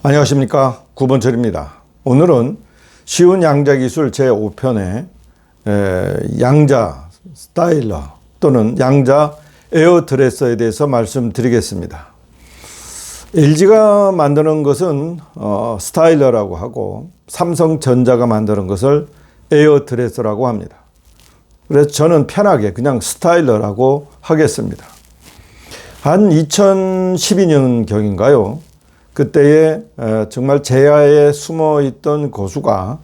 안녕하십니까, 구본철입니다. 오늘은 쉬운 양자 기술 제5편의 양자 스타일러 또는 양자 에어드레서에 대해서 말씀드리겠습니다. LG가 만드는 것은 스타일러라고 하고 삼성전자가 만드는 것을 에어드레서라고 합니다. 그래서 저는 편하게 그냥 스타일러라고 하겠습니다. 한 2012년 경인가요? 그때에 정말 제야에 숨어있던 고수가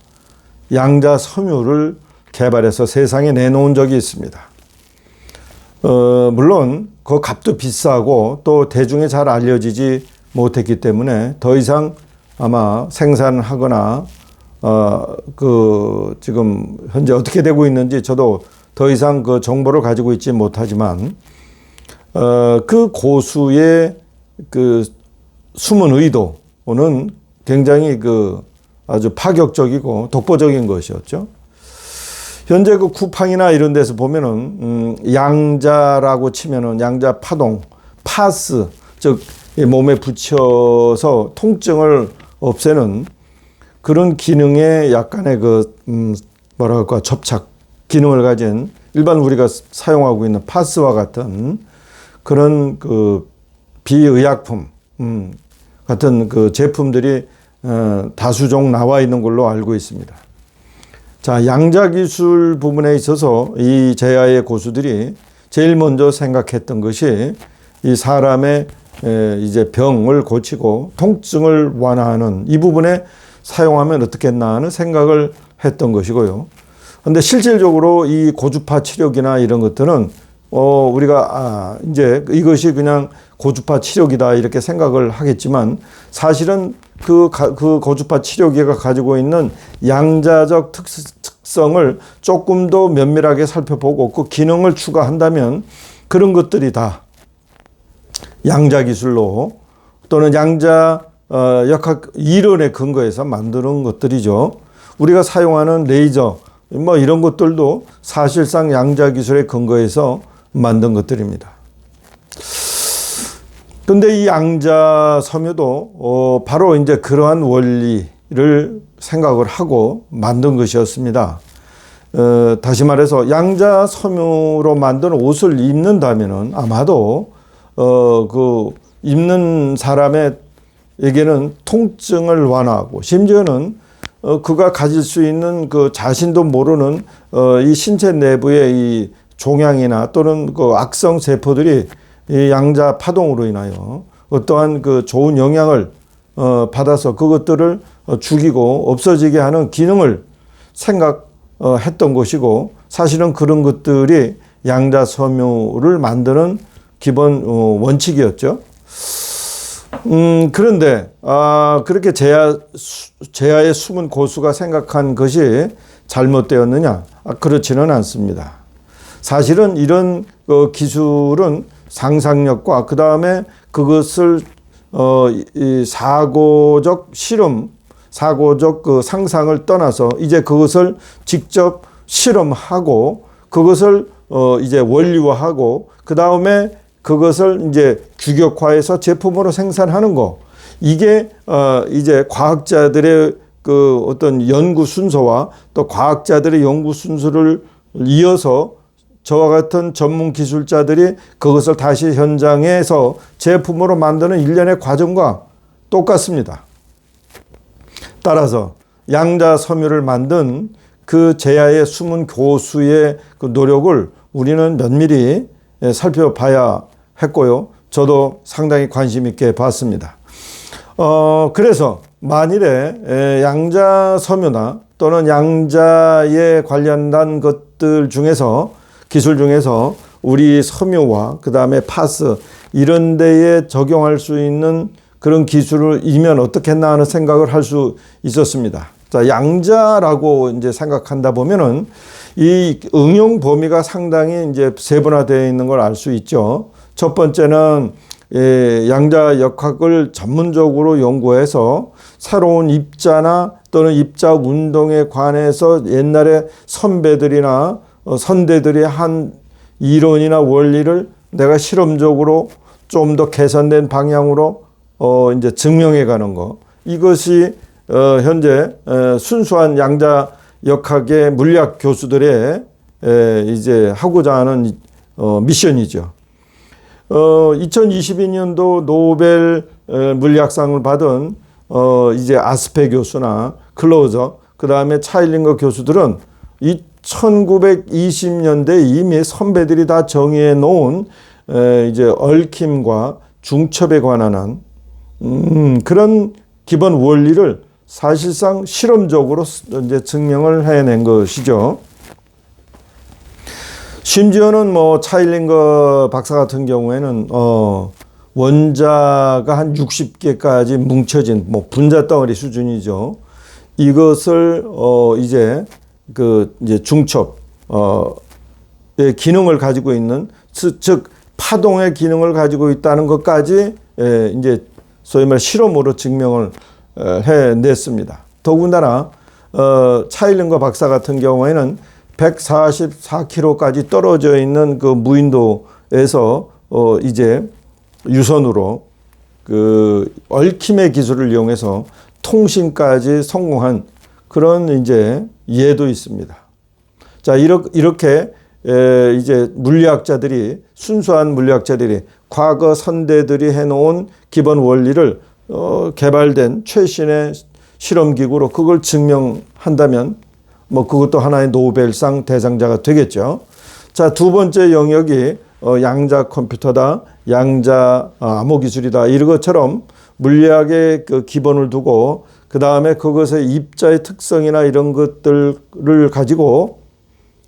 양자 섬유를 개발해서 세상에 내놓은 적이 있습니다. 물론 그 값도 비싸고 또 대중에 잘 알려지지 못했기 때문에 더 이상 아마 생산하거나 지금 현재 어떻게 되고 있는지 저도 더 이상 그 정보를 가지고 있지 못하지만 그 고수의 그 숨은 의도는 굉장히 아주 파격적이고 독보적인 것이었죠. 현재 그 쿠팡이나 이런 데서 보면은 양자라고 치면은 양자 파동, 파스, 즉 몸에 붙여서 통증을 없애는 그런 기능에 약간의 뭐랄까 접착 기능을 가진 일반 우리가 사용하고 있는 파스와 같은 그런 비의약품 같은 제품들이 다수종 나와 있는 걸로 알고 있습니다. 자, 양자 기술 부분에 있어서 이 제야의 고수들이 제일 먼저 생각했던 것이 이 사람의 이제 병을 고치고 통증을 완화하는 이 부분에 사용하면 어떻겠나 하는 생각을 했던 것이고요. 그런데 실질적으로 이 고주파 치료기나 이런 것들은 우리가 이제 이것이 그냥 고주파 치료기다 이렇게 생각을 하겠지만 사실은 그 고주파 치료기가 가지고 있는 양자적 특성을 조금 더 면밀하게 살펴보고 그 기능을 추가한다면 그런 것들이 다 양자 기술로 또는 양자 역학 이론에 근거해서 만드는 것들이죠. 우리가 사용하는 레이저 뭐 이런 것들도 사실상 양자 기술에 근거해서 만든 것들입니다. 근데 이 양자 섬유도 바로 이제 그러한 원리를 생각을 하고 만든 것이었습니다. 다시 말해서 양자 섬유로 만든 옷을 입는다면은 아마도 입는 사람에게는 통증을 완화하고 심지어는 그가 가질 수 있는 자신도 모르는 이 신체 내부의 이 종양이나 또는 악성 세포들이 이 양자 파동으로 인하여 어떠한 좋은 영향을 받아서 그것들을 죽이고 없어지게 하는 기능을 생각했던 것이고 사실은 그런 것들이 양자 섬유를 만드는 기본 원칙이었죠. 그런데 그렇게 제야의 숨은 고수가 생각한 것이 잘못되었느냐? 그렇지는 않습니다. 사실은 이런 기술은 상상력과 그 다음에 그것을 이 사고적 실험, 사고적 상상을 떠나서 이제 그것을 직접 실험하고 그것을 이제 원리화하고 그 다음에 그것을 이제 규격화해서 제품으로 생산하는 거. 이게 이제 과학자들의 어떤 연구 순서와 또 과학자들의 연구 순서를 이어서 저와 같은 전문 기술자들이 그것을 다시 현장에서 제품으로 만드는 일련의 과정과 똑같습니다. 따라서 양자 섬유를 만든 그 제야의 숨은 고수의 그 노력을 우리는 면밀히 살펴봐야 했고요. 저도 상당히 관심 있게 봤습니다. 그래서 만일에 양자 섬유나 또는 양자에 관련된 것들 중에서 기술 중에서 우리 섬유와 그 다음에 파스 이런 데에 적용할 수 있는 그런 기술을 이면 어떻겠나 하는 생각을 할 수 있었습니다. 자, 양자라고 이제 생각한다 보면은 이 응용 범위가 상당히 이제 세분화되어 있는 걸 알 수 있죠. 첫 번째는 양자 역학을 전문적으로 연구해서 새로운 입자나 또는 입자 운동에 관해서 옛날에 선배들이나 선대들이 한 이론이나 원리를 내가 실험적으로 좀 더 개선된 방향으로 이제 증명해 가는 거. 이것이 현재 순수한 양자역학의 물리학 교수들의 이제 하고자 하는 미션이죠. 2022년도 노벨 물리학상을 받은 이제 아스페 교수나 클로저, 그 다음에 차일링거 교수들은 이 1920년대 이미 선배들이 다 정의해 놓은 이제 얽힘과 중첩에 관한 그런 기본 원리를 사실상 실험적으로 이제 증명을 해낸 것이죠. 심지어는 뭐 차일링거 박사 같은 경우에는 원자가 한 60개까지 뭉쳐진 뭐 분자 덩어리 수준이죠. 이것을 이제 이제 중첩 의 기능을 가지고 있는, 즉 파동의 기능을 가지고 있다는 것까지 이제 소위 말 실험으로 증명을 해냈습니다. 더군다나 차일링거 박사 같은 경우에는 144km까지 떨어져 있는 그 무인도에서 이제 유선으로 그 얽힘의 기술을 이용해서 통신까지 성공한 그런 이제 예도 있습니다. 자, 이렇게 이제 물리학자들이, 순수한 물리학자들이 과거 선대들이 해놓은 기본 원리를 개발된 최신의 실험기구로 그걸 증명한다면 뭐 그것도 하나의 노벨상 대상자가 되겠죠. 자, 두 번째 영역이 양자 컴퓨터다, 양자 암호 기술이다, 이런 것처럼 물리학의 그 기본을 두고 그 다음에 그것의 입자의 특성이나 이런 것들을 가지고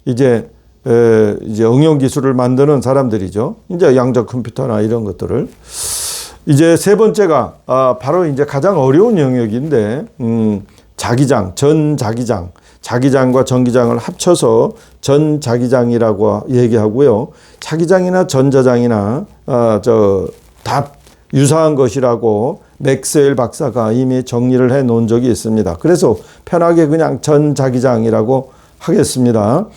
이제 응용 기술을 만드는 사람들이죠. 이제 양자 컴퓨터나 이런 것들을. 이제 세 번째가 바로 이제 가장 어려운 영역인데 자기장, 전자기장, 자기장과 전기장을 합쳐서 전자기장이라고 얘기하고요. 자기장이나 전자장이나 다 유사한 것이라고 맥스웰 박사가 이미 정리를 해 놓은 적이 있습니다. 그래서 편하게 그냥 전자기장이라고 하겠습니다.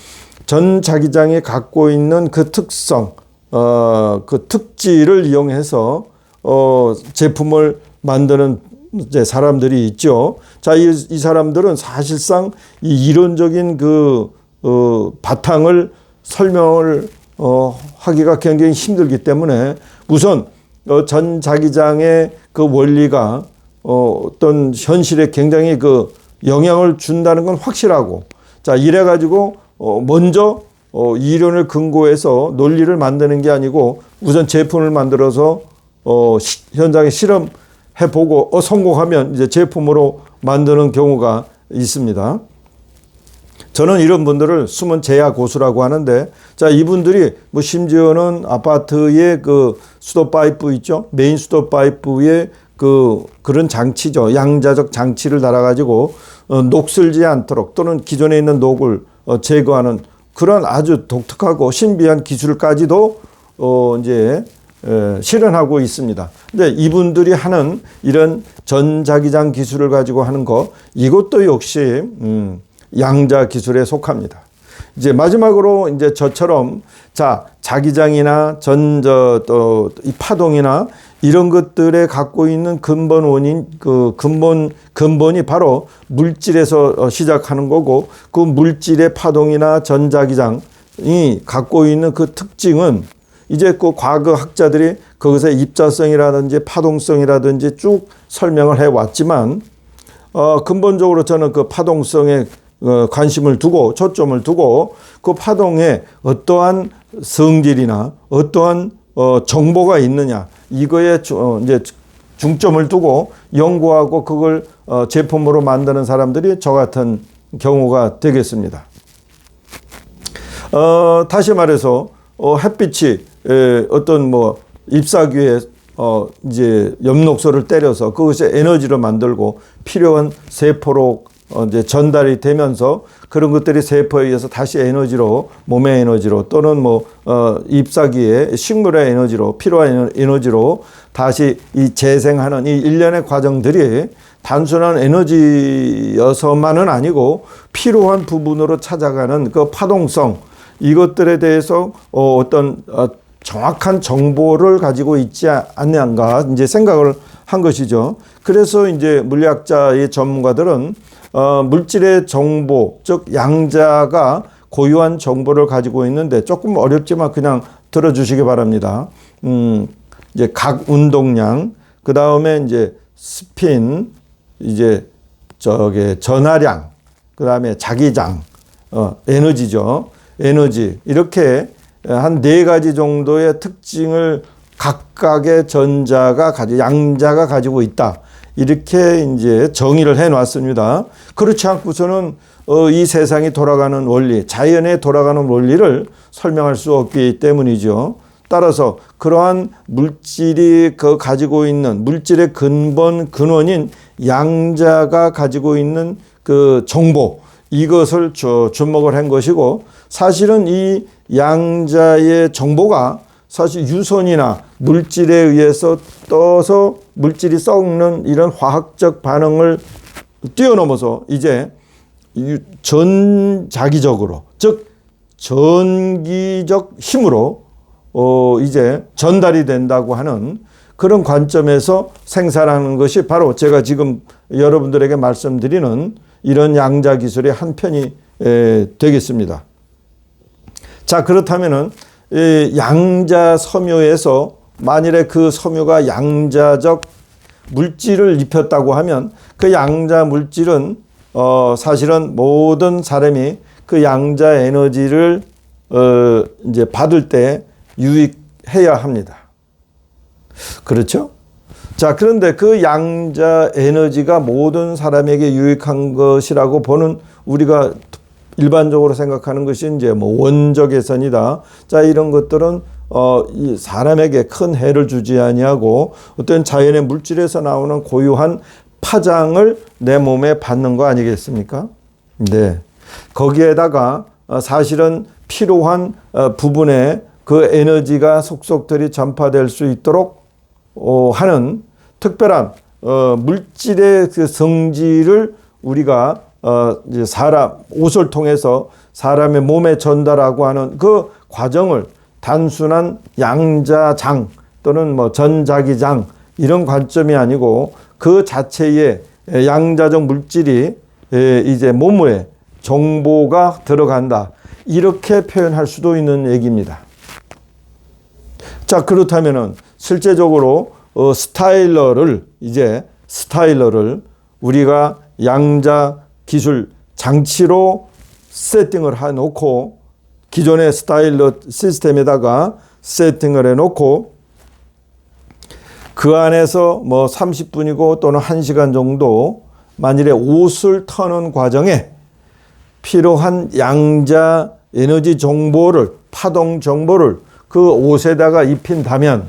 전자기장이 갖고 있는 그 특성, 그 특질을 이용해서 제품을 만드는 이제 사람들이 있죠. 자, 이 사람들은 사실상 이 이론적인 그 바탕을 설명을 하기가 굉장히 힘들기 때문에 우선 전자기장의 그 원리가 어떤 현실에 굉장히 그 영향을 준다는 건 확실하고, 자, 이래 가지고 먼저 이론을 근거해서 논리를 만드는 게 아니고 우선 제품을 만들어서 현장에 실험해보고 성공하면 이제 제품으로 만드는 경우가 있습니다. 저는 이런 분들을 숨은 제야 고수라고 하는데, 자, 이분들이 뭐 심지어는 아파트의 그 수도 파이프 있죠, 메인 수도 파이프에 그런 장치죠, 양자적 장치를 달아가지고 녹슬지 않도록 또는 기존에 있는 녹을 제거하는 그런 아주 독특하고 신비한 기술까지도 이제 실현하고 있습니다. 근데 이분들이 하는 이런 전자기장 기술을 가지고 하는 거, 이것도 역시 양자 기술에 속합니다. 이제 마지막으로 이제 저처럼 자, 자기장이나 또 이 파동이나 이런 것들에 갖고 있는 근본 원인, 그 근본이 바로 물질에서 시작하는 거고, 그 물질의 파동이나 전자기장이 갖고 있는 그 특징은 이제 그 과거 학자들이 그것의 입자성이라든지 파동성이라든지 쭉 설명을 해 왔지만, 근본적으로 저는 그 파동성에 관심을 두고 초점을 두고 그 파동에 어떠한 성질이나 어떠한 정보가 있느냐, 이거에 이제 중점을 두고 연구하고 그걸 제품으로 만드는 사람들이 저 같은 경우가 되겠습니다. 다시 말해서 햇빛이 어떤 뭐 잎사귀에 이제 엽록소를 때려서 그것이 에너지로 만들고 필요한 세포로 이제 전달이 되면서 그런 것들이 세포에 의해서 다시 에너지로, 몸의 에너지로 또는 뭐 잎사귀의 식물의 에너지로, 필요한 에너지로 다시 이 재생하는 이 일련의 과정들이 단순한 에너지여서만은 아니고 필요한 부분으로 찾아가는 그 파동성, 이것들에 대해서 어떤 정확한 정보를 가지고 있지 않는가 이제 생각을 한 것이죠. 그래서 이제 물리학자의 전문가들은 물질의 정보, 즉 양자가 고유한 정보를 가지고 있는데 조금 어렵지만 그냥 들어주시기 바랍니다. 이제 각 운동량, 그 다음에 이제 스핀, 이제 전하량, 그 다음에 자기장, 에너지죠. 에너지. 이렇게 한 4가지 정도의 특징을 각각의 양자가 가지고 있다. 이렇게 이제 정의를 해 놨습니다. 그렇지 않고서는 이 세상이 돌아가는 원리, 자연에 돌아가는 원리를 설명할 수 없기 때문이죠. 따라서 그러한 물질이 가지고 있는 물질의 근원인 양자가 가지고 있는 그 정보, 이것을 주목을 한 것이고, 사실은 이 양자의 정보가 사실 유선이나 물질에 의해서 떠서 물질이 썩는 이런 화학적 반응을 뛰어넘어서 이제 전자기적으로, 즉 전기적 힘으로 이제 전달이 된다고 하는 그런 관점에서 생산하는 것이 바로 제가 지금 여러분들에게 말씀드리는 이런 양자 기술의 한 편이 되겠습니다. 자, 그렇다면은 양자 섬유에서 만일에 그 섬유가 양자적 물질을 입혔다고 하면 그 양자 물질은 사실은 모든 사람이 그 양자 에너지를 이제 받을 때 유익해야 합니다. 그렇죠? 자, 그런데 그 양자 에너지가 모든 사람에게 유익한 것이라고 보는 우리가 일반적으로 생각하는 것이 이제 뭐 원적 개선이다. 자, 이런 것들은 이 사람에게 큰 해를 주지 아니하고 어떤 자연의 물질에서 나오는 고유한 파장을 내 몸에 받는 거 아니겠습니까? 네. 거기에다가 사실은 필요한 부분에 그 에너지가 속속들이 전파될 수 있도록 하는 특별한 물질의 그 성질을 우리가 이제 옷을 통해서 사람의 몸에 전달하고 하는 그 과정을 단순한 양자장 또는 뭐 전자기장 이런 관점이 아니고 그 자체의 양자적 물질이 이제 몸에 정보가 들어간다. 이렇게 표현할 수도 있는 얘기입니다. 자, 그렇다면은 실제적으로 스타일러를 우리가 양자 기술 장치로 세팅을 해놓고 기존의 스타일러 시스템에다가 세팅을 해놓고 그 안에서 뭐 30분이고 또는 1시간 정도 만일에 옷을 터는 과정에 필요한 양자 에너지 정보를, 파동 정보를 그 옷에다가 입힌다면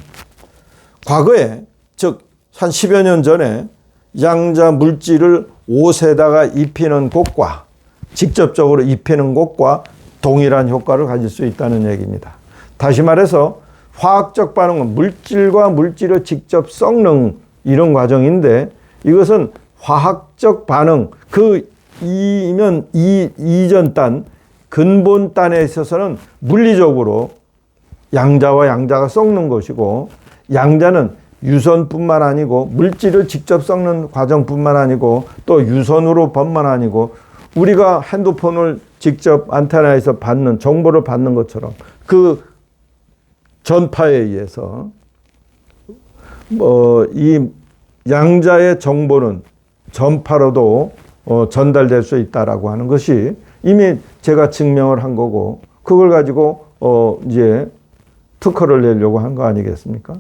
과거에, 즉 한 10여 년 전에 양자 물질을 옷에다가 입히는 것과 직접적으로 입히는 것과 동일한 효과를 가질 수 있다는 얘기입니다. 다시 말해서 화학적 반응은 물질과 물질을 직접 섞는 이런 과정인데 이것은 화학적 반응, 이전 단, 근본 단에 있어서는 물리적으로 양자와 양자가 섞는 것이고 양자는 유선뿐만 아니고 물질을 직접 섞는 과정뿐만 아니고 또 유선으로 뿐만 아니고 우리가 핸드폰을 직접 안테나에서 받는 정보를 받는 것처럼 그 전파에 의해서 이 양자의 정보는 전파로도 전달될 수 있다라고 하는 것이 이미 제가 증명을 한 거고 그걸 가지고 이제 특허를 내려고 한 거 아니겠습니까?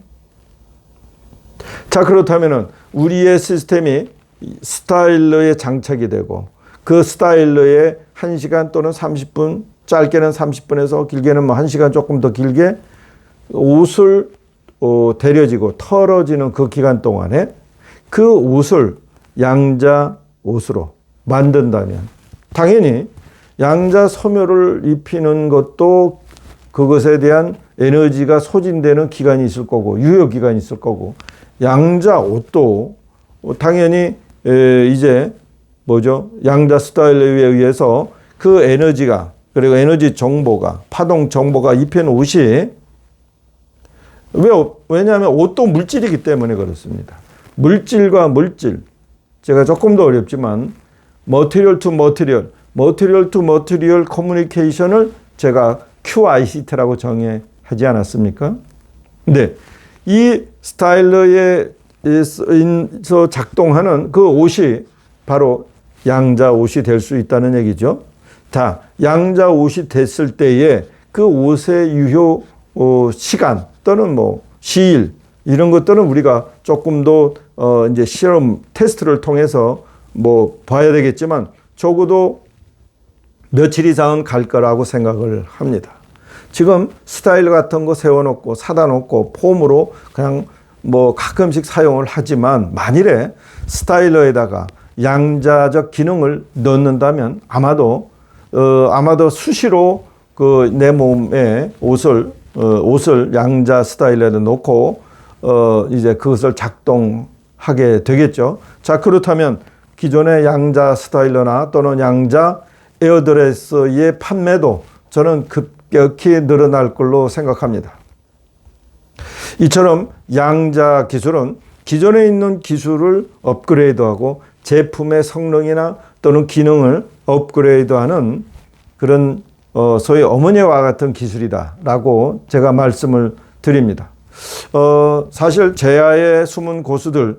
자, 그렇다면은 우리의 시스템이 스타일러에 장착이 되고 그 스타일러에 1시간 또는 30분, 짧게는 30분에서 길게는 뭐 1시간 조금 더 길게 옷을 데려지고 털어지는 그 기간 동안에 그 옷을 양자 옷으로 만든다면 당연히 양자 섬유를 입히는 것도 그것에 대한 에너지가 소진되는 기간이 있을 거고 유효 기간이 있을 거고 양자 옷도 당연히 이제 양자 스타일러에 의해서 그 에너지가 그리고 에너지 정보가 파동 정보가 입힌 옷이 왜냐하면 옷도 물질이기 때문에 그렇습니다. 물질과 물질. 제가 조금 더 어렵지만 material to material, material to material communication을 제가 QICT라고 정의하지 않았습니까? 네. 이 스타일러에서 작동하는 그 옷이 바로 양자 옷이 될 수 있다는 얘기죠. 자, 양자 옷이 됐을 때에 그 옷의 유효 시간 또는 뭐 시일 이런 것들은 우리가 조금 더 이제 실험 테스트를 통해서 뭐 봐야 되겠지만 적어도 며칠 이상은 갈 거라고 생각을 합니다. 지금 스타일러 같은 거 세워놓고 사다 놓고 폼으로 그냥 뭐 가끔씩 사용을 하지만 만일에 스타일러에다가 양자적 기능을 넣는다면 아마도 수시로 그 내 몸에 옷을 양자 스타일러에 놓고 이제 그것을 작동하게 되겠죠. 자, 그렇다면 기존의 양자 스타일러나 또는 양자 에어드레스의 판매도 저는 급격히 늘어날 걸로 생각합니다. 이처럼 양자 기술은 기존에 있는 기술을 업그레이드하고 제품의 성능이나 또는 기능을 업그레이드하는 그런 소위 어머니와 같은 기술이다라고 제가 말씀을 드립니다. 사실 제야의 숨은 고수들,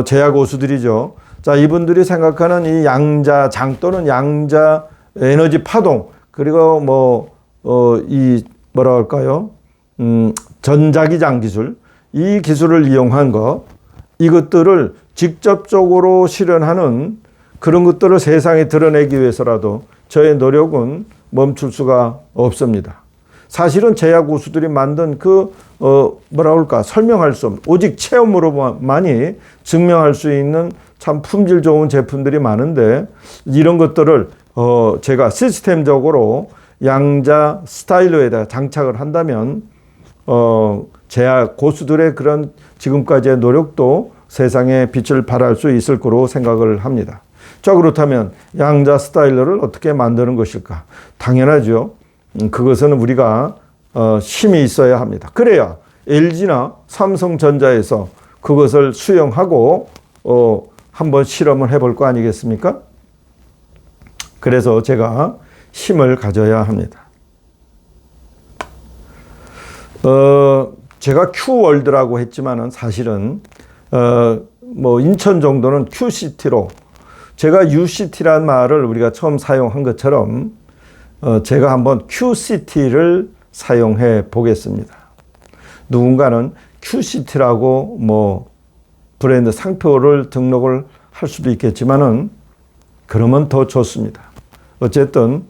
제야 고수들이죠. 자, 이분들이 생각하는 이 양자장 또는 양자 에너지 파동, 그리고 이 뭐라 할까요? 전자기장 기술, 이 기술을 이용한 것, 이것들을 직접적으로 실현하는 그런 것들을 세상에 드러내기 위해서라도 저의 노력은 멈출 수가 없습니다. 사실은 제야 고수들이 만든 설명할 수 없는, 오직 체험으로만이 증명할 수 있는 참 품질 좋은 제품들이 많은데, 이런 것들을 제가 시스템적으로 양자 스타일러에다 장착을 한다면 제야 고수들의 그런 지금까지의 노력도 세상에 빛을 발할 수 있을 거로 생각을 합니다. 자, 그렇다면 양자 스타일러를 어떻게 만드는 것일까? 당연하죠. 그것은 우리가 힘이 있어야 합니다. 그래야 LG나 삼성전자에서 그것을 수용하고 한번 실험을 해볼 거 아니겠습니까? 그래서 제가 힘을 가져야 합니다. 제가 Q월드라고 했지만은 사실은 인천 정도는 Q시티로, 제가 UCT라는 말을 우리가 처음 사용한 것처럼 제가 한번 QCT를 사용해 보겠습니다. 누군가는 QCT라고 브랜드 상표를 등록을 할 수도 있겠지만은 그러면 더 좋습니다. 어쨌든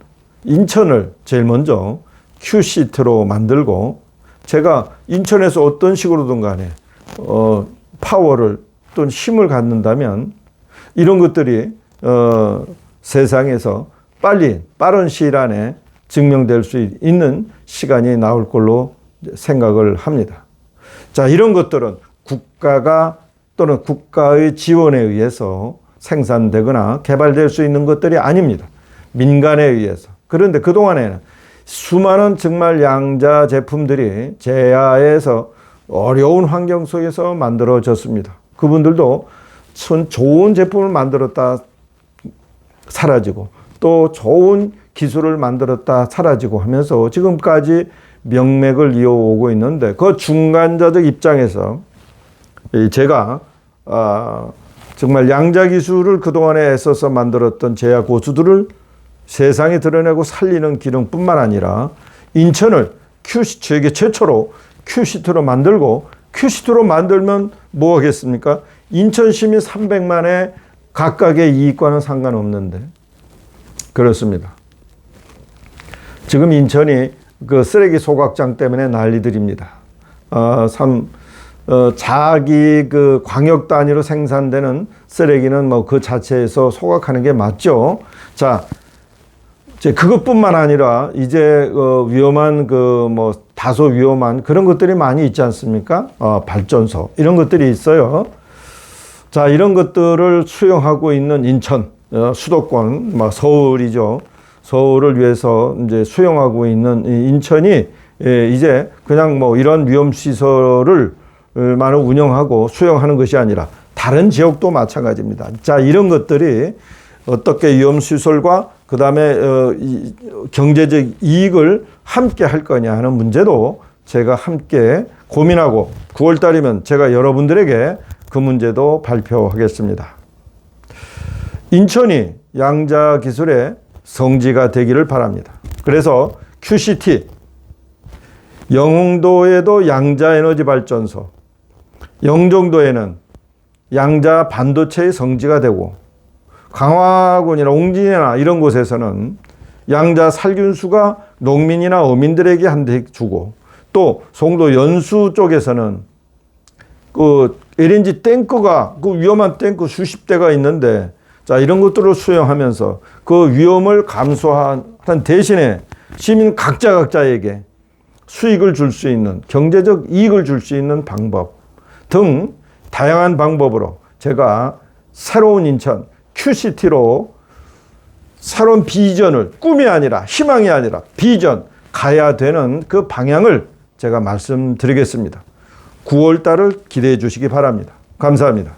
인천을 제일 먼저 QCT로 만들고, 제가 인천에서 어떤 식으로든 간에 파워를 또는 힘을 갖는다면 이런 것들이 세상에서 빠른 시일 안에 증명될 수 있는 시간이 나올 걸로 생각을 합니다. 자, 이런 것들은 국가가 또는 국가의 지원에 의해서 생산되거나 개발될 수 있는 것들이 아닙니다. 민간에 의해서. 그런데 그동안에는 수많은 정말 양자 제품들이 제야에서 어려운 환경 속에서 만들어졌습니다. 그분들도 좋은 제품을 만들었다 사라지고, 또 좋은 기술을 만들었다 사라지고 하면서 지금까지 명맥을 이어오고 있는데, 그 중간자적 입장에서 제가 정말 양자 기술을 그동안에 애써서 만들었던 제야 고수들을 세상에 드러내고 살리는 기능뿐만 아니라 인천을 세계 최초로 QCT로 만들고, QCT로 만들면 뭐 하겠습니까? 인천 시민 300만의 각각의 이익과는 상관없는데. 그렇습니다. 지금 인천이 그 쓰레기 소각장 때문에 난리들입니다. 자기 그 광역 단위로 생산되는 쓰레기는 그 자체에서 소각하는 게 맞죠. 자, 그것뿐만 아니라 이제 위험한 다소 위험한 그런 것들이 많이 있지 않습니까? 발전소 이런 것들이 있어요. 자, 이런 것들을 수용하고 있는 인천, 수도권, 서울이죠. 서울을 위해서 이제 수용하고 있는 인천이 이제 그냥 뭐 이런 위험시설을 만을 운영하고 수용하는 것이 아니라 다른 지역도 마찬가지입니다. 자, 이런 것들이 어떻게 위험시설과 그 다음에 경제적 이익을 함께 할 거냐 하는 문제도 제가 함께 고민하고 9월 달이면 제가 여러분들에게 그 문제도 발표하겠습니다. 인천이 양자 기술의 성지가 되기를 바랍니다. 그래서 QCT, 영흥도에도 양자 에너지 발전소, 영종도에는 양자 반도체의 성지가 되고 강화군이나 옹진이나 이런 곳에서는 양자 살균수가 농민이나 어민들에게 한 대 주고 또 송도 연수 쪽에서는 그 LNG 탱크가 그 위험한 탱크 수십 대가 있는데 자, 이런 것들을 수용하면서 그 위험을 감수하는 대신에 시민 각자에게 수익을 줄 수 있는 경제적 이익을 줄 수 있는 방법 등 다양한 방법으로 제가 새로운 인천 QCT로 새로운 비전을 꿈이 아니라 희망이 아니라 비전 가야 되는 그 방향을 제가 말씀드리겠습니다. 9월 달을 기대해 주시기 바랍니다. 감사합니다.